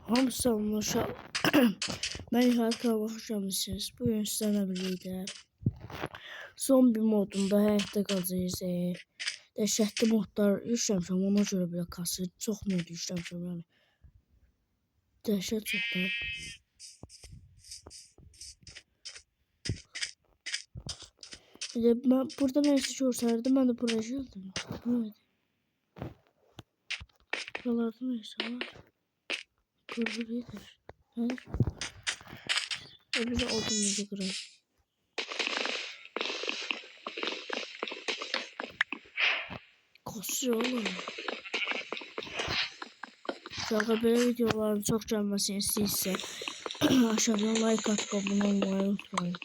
Hamısı olmuşa. Ben harika bakışamışsınız. Bugün sizlerle birlikte zombi modunda həyatda qalacağız. Dəhşətli modlar yükləmişəm, ona görə belə kasır. Çox mod yükləmişəm yəni. Dəhşət çoxdur. Ben burada neyse görsəydim, mən də buraya gəldim. Bu nədir? Buralarda neyse var. Kırılır. Nedir? Bir de odumuzu kıralım. Kasıyor oğlum. Zaten böyle videoların çok gelmesini istəyirsə aşağıdan like atıp abone olmayı unutmayın.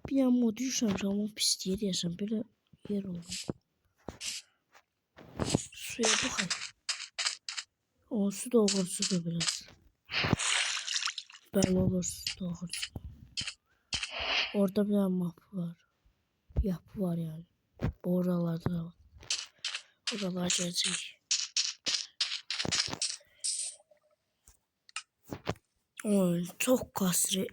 Bir yan mod yükləmişəm, ama pis deyir deyəsən, belə yer oldu. Suya baxayım. O su doğrusudur biraz. Belli olur su doğrusu. Orada bir yan map var. Yapı var yani. Bu oralarda da var. Oralar gelecek. Oy, çok kasri.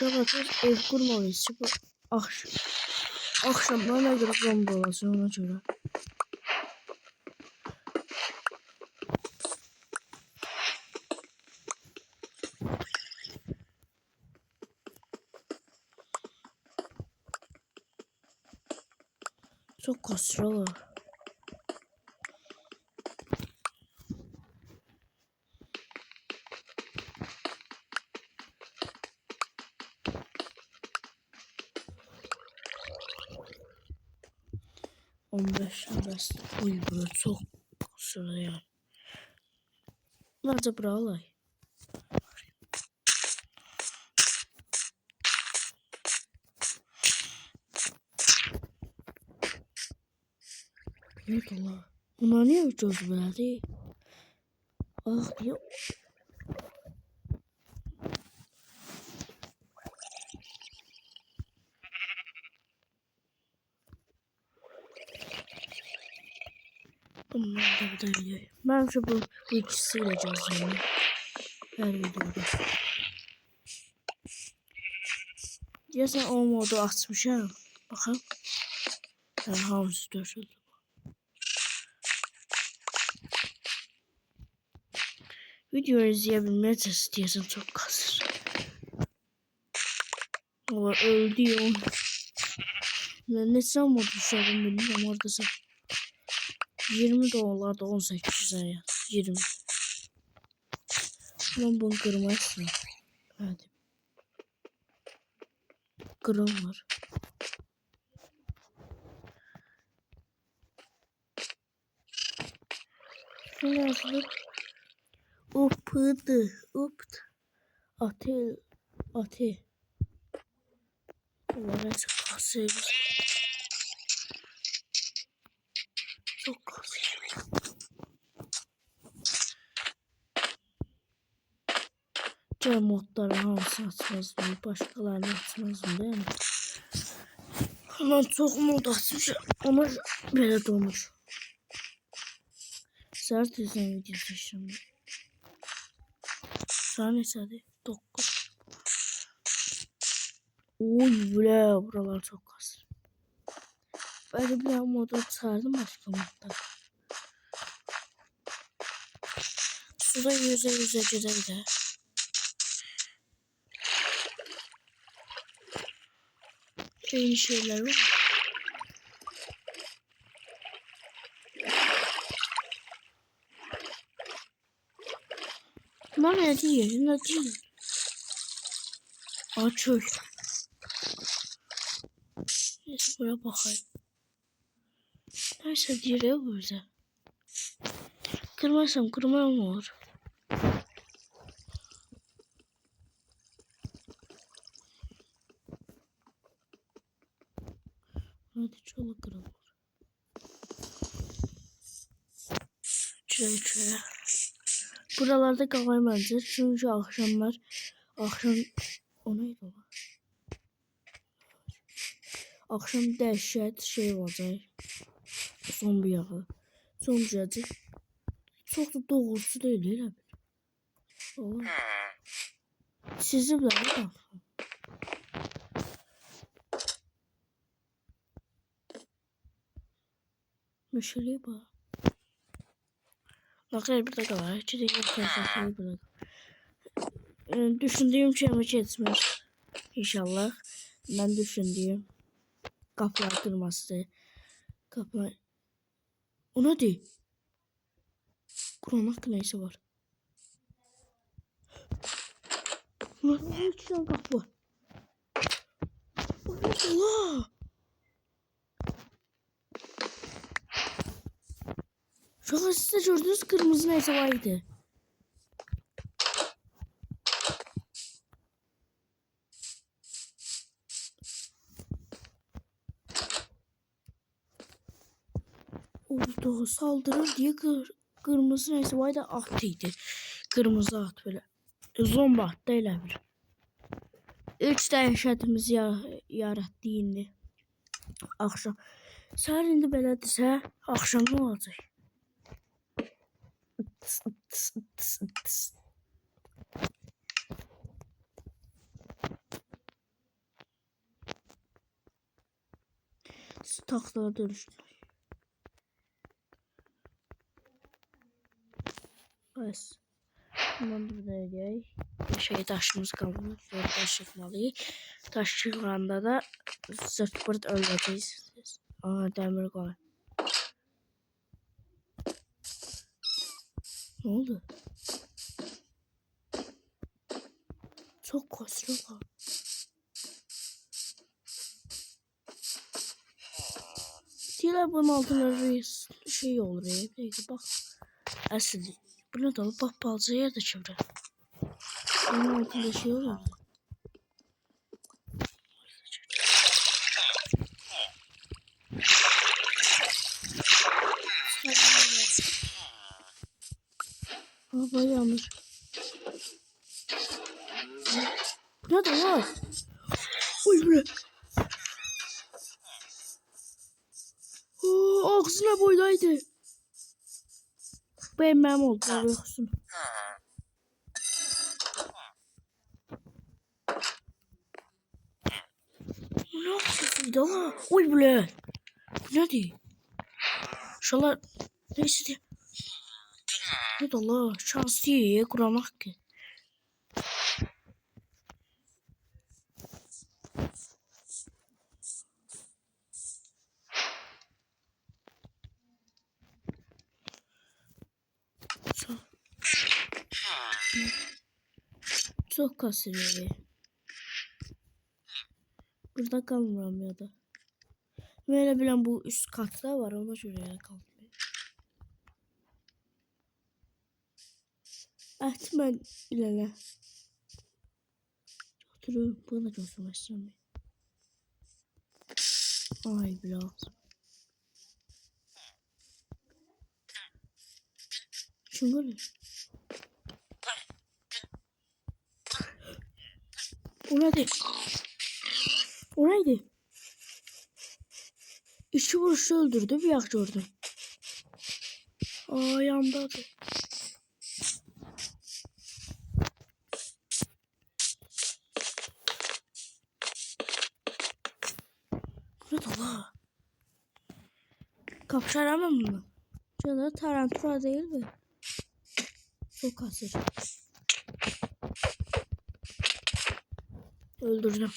Şabatız ev kurmalıyız. Akşamdan ne kadar zombi olasın ona göre. Çok kasıyorlar. Şurası. Uy bura çok kasıyor yani. Bence buralar. Evet Allah. Bunlar niye uçuyoruz böyle değil? Ah ya. Bunlar da burada biliyor. Ben şu bu ikisiyle çözeceğim. Her videoda. Ya sen o modu açmışam. Bakın. Ben hamısı döşüldü. Videoyu izleyebilmeye çalışıyorsan çok kasır. Ama öldü ya. Ne zaman modu düşürdüm bilmiyorum oradasın. 20 dolarda 18 ya. 20. Ben bunu kırmazsın. Hadi. Kırım var. Ne yazılır? Upıdı. Upt. Ate. Ate. Bunlara çok kasıyoruz. Çok kasıyoruz. Diğer modları hamısı açmazdım. Başkalarını açmazdım değil mi? Hemen çok mod açmışım. Ama böyle donur. Sert izleyen videosu şimdi. Saniyesi hadi. 9. Oy bile buralar çok az. Böyle bir moda sardım başka modda. Suda yüze gider. Yeni şeyler var. Bunlar ne değil? Ne değil? Açıyor. Neyse buraya bakayım. Neyse diyor bu bize. Kırmazsam kırmam olur. Hadi çoluk kırılır. Şöyle. Buralarda qalayım bence. Çünkü akşamlar o neydi o? Akşam dəhşət şey olacaq. Zombi yağı. Zombi yağı. Çok da doğrusu değil elə bil. Olur. Sizi bilir. Meşaleyi bak. Bakar bir dakika var. Hiç değil. Bakar bir dakika. Düşündüğüm şeyimi geçmez. İnşallah. Ben düşündüğüm kapılar kırması. Kapılar. O ne değil? Kur'an hakkı neyse var. Burada 3 tane kapı var. O ne Allah? Şu an siz de gördünüz kırmızı neyse vardı. Orada saldırır diye kırmızı neyse vardı atıydı. Kırmızı at böyle. Zombi at değil bir. 3 dəhşətimizi yarattı indi. Akşam. Səhər indi belədirsə, akşam ne olacaq? Taxtalara dönüşdük. Bəs. Bundan da bir də eləyək. Şey daşımız qaldı. Sonra daş yıkmalıyıq. Daş yıkanda da zırt pırt öləcəksiniz. Aha dəmir qoy. Ne oldu? Çok kasıyor var. Diyorlar bunun altında şey olur ya. Peki bak. Aslında bunu da bak balcı yerde çevre. Bunun altında şey olur. Hava yanlış. Bu ne de var? Oy bre. Ağzına boydaydı. Bu emmem oldu. Yoksun. Ne yapıyorsun da? Oy bre. Bu ne değil? Şalar neyse diye. Ne de Allah şans değil ya kuramak ki. Çok kasıyor. Burada kalmıyorum ya da. Böyle bilen bu üst katta var ona göre kalmıyor. Ahtimal ilerle. Oturuyorum bana göstermek istemiyorum. Ay biraz. Şunu böyle. O neydi? O neydi? İki vuruşu öldürdü bir yak gördüm. Aa yandadı. Ne dola? Kapşaramam mı? Şöyle tarantula değil mi? Çok kasır. Öldürdüm.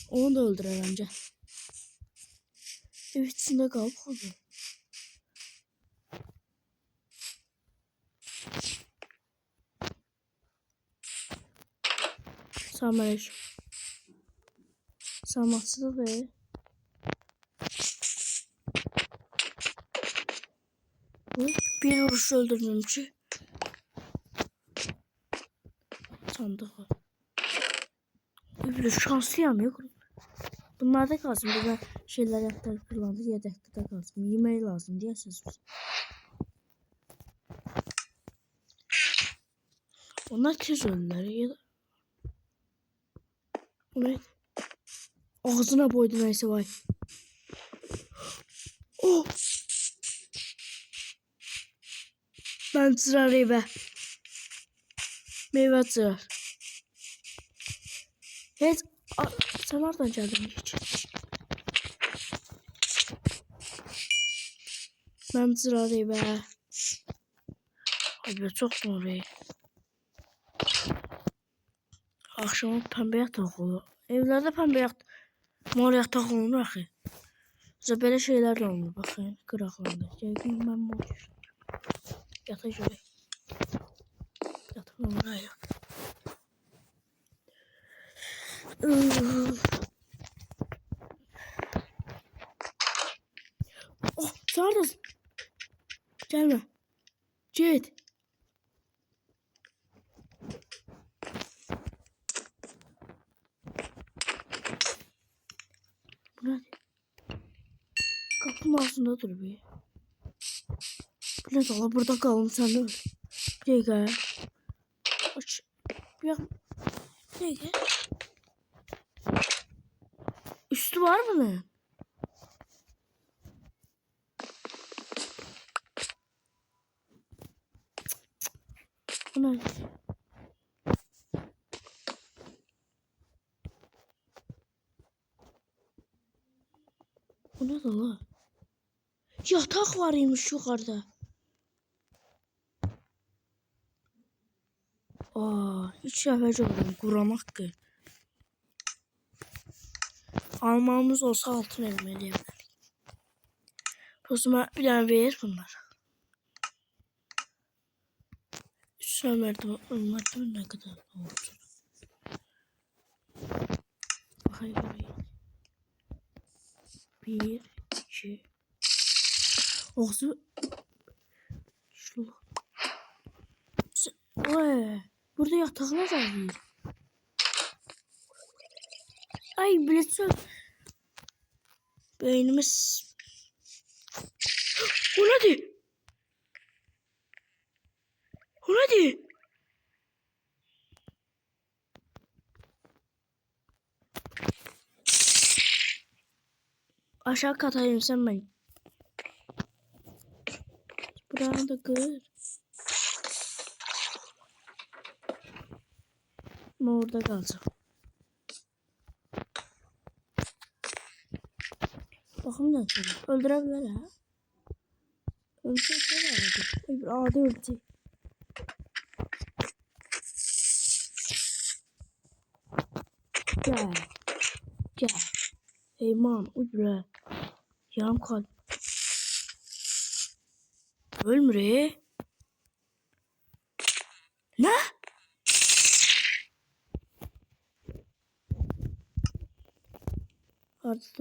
Onu da öldürer bence. Evet içinde kalıp oldu. Samer. Saması da be. Bir vuruş öldürdüm ki. Sandık var. Böyle şanslıyam yok. Bunlarda kalsın. Burada şeyler yaptılar kullandı. Yedekte de kalsın. Yemeği lazım diyesiniz. Onlar tez öldüler. Ya da... Onu ağzına boydu neyse vay. Oh! Ben çırarım be. Meyve çırar. Evet. Sen oradan geldin hiç. Ben çırarım be. Abi çok doğru. Akşam pembe yatak olur. Evlerde pembe yatak, mor yatak olmur axı. Böyle şeyler de olmur. Bakın qıraqlarında. Yəqin mən mor yata görək. Yatak olmur ayrı. Oh, çağırdın. Gelme. Git. Bu ne? Kapının ağzında dur bir. Bilet ala burada kalın sen de öl. Bir dakika. Aç. Bir dakika. Üstü var mı ne? Bu ne? Bu ne de la? Yatak varmış yukarıda. Hiç sefer oldum kuramak ki. Almamız olsa altın elmeli. O zaman bir tane verir bunlar. Üstüne merdiven ne kadar oldu? Hayır. Bir, iki. Oğuz'u. Şunu. Oy. Burada yataklar var. Ay bilet beynimiz. O nedir? O nedir? Aşağı kata insan ben. Buranı da kır. Ama orada kalacak. Bakın ne yapıyor? Öldürebilir ha. Öldürebilir ha. Adi öldü. Gel. Gel. Hey man. Uydura. Yarım kalp. Ölmüyor. Ne? Artık.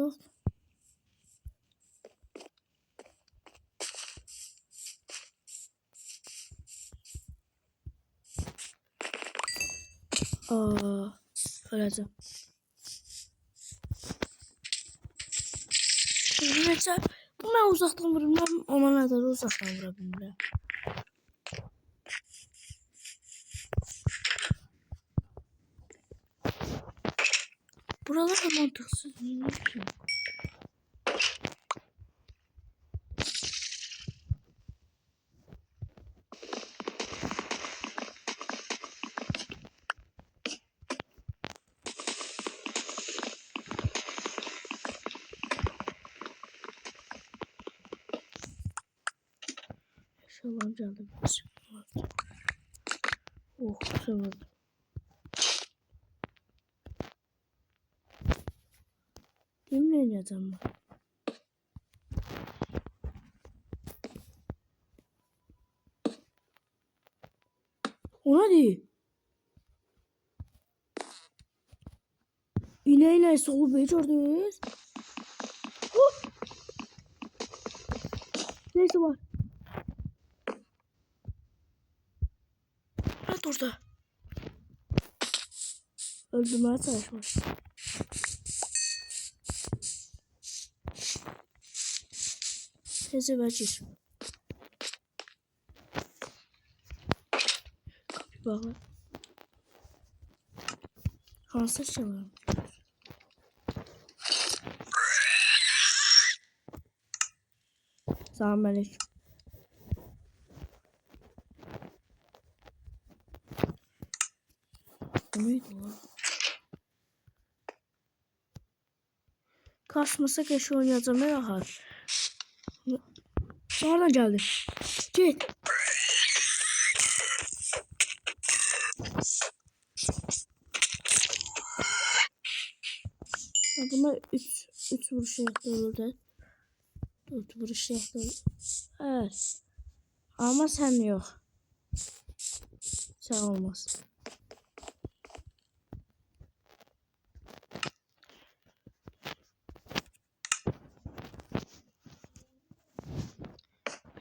Öleceğim. Öleceğim. Bu ben uzaktan vururum. Ona ne kadar uzaktan vurabilirim. Buralar da mantıksız. Ne ki? Şalan geldi. Oh, şalan. Kimle oynayacağım ben? Ona değil. İneğle solu becerdiniz. Neyse var. Evet orada. öldürmeye çalışmış. Tezi vecir. Kapı bağlı. Hansı çalarım? Selamünaleyküm. Bu neydi o? Kasmasa keşke oynayacağım ne rahat. Sonra geldi. Git. Buna 3 vuruş olurdu. 4 vuruş olurdu. Evet. Ama sen yok. Sen olmaz.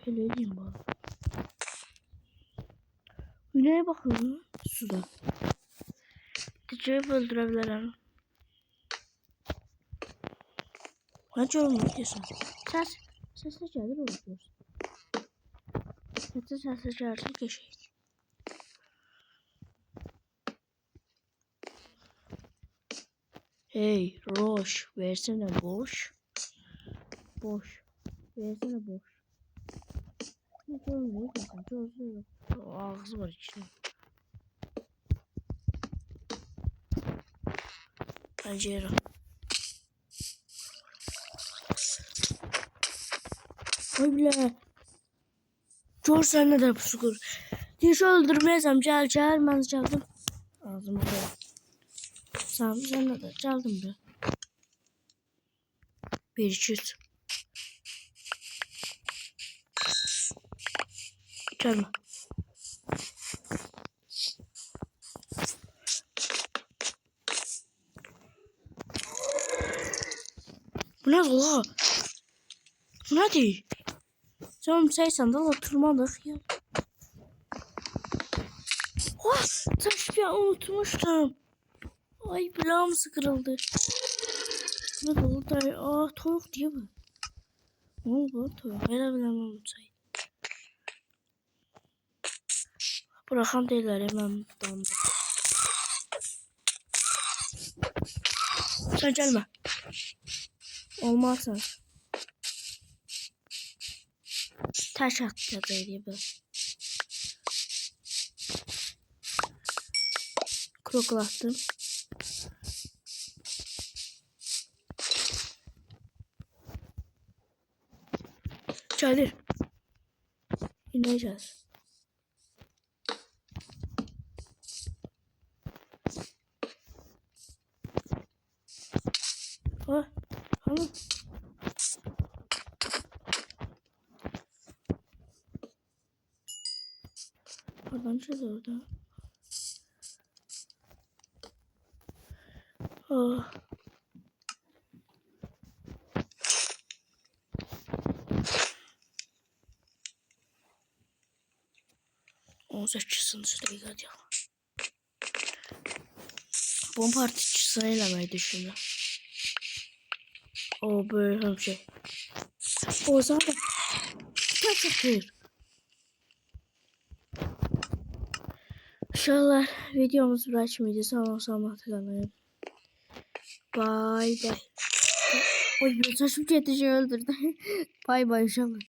Böyle diyeyim bana. Güneye bakıyorum suda. Geceyi öldürebilirim. Kaç yorum yapıyorsun? Sesle gelir oluyorsun. Sesle gelirsin geçeyim. Hey Roş versene boş. Boş. Versene boş. Ne görmüyor musun? Gözü yok. Ağzı var içinde. Pencere. Ay bile. Gör sen ne de pusukur. Hiç öldürmeyesem gel ben çaldım. Ağzımı koy. Sen ne de çaldım be. 1-2-3. Çalma. Bu ne la? Bu ne değil? Canım sen de oturmadık ya. Oh, taş bir unutmuştum. Ay bilağım kırıldı. Bu da burada. Tavuk diye mi? Ne oldu tavuk? Hele bilemem unutsaydı. Bırakan değiller hemen damda. Sen gelme. Olmazsa. Taş attı böyle bir. Krokul attım. Çadır. İneceğiz. Ha, hanım. Adam şurada orada. Oh. Sınırsız dakika diyor. Bomba artışçısını elemeyi düşündüm. O böyle bir şey. O zaten kaç atıyor. İnşallah videomuz bırakmaydı. Sağ kalın. Bye bye. Oy bir saçım yetişi öldürdü. Bye bye inşallah.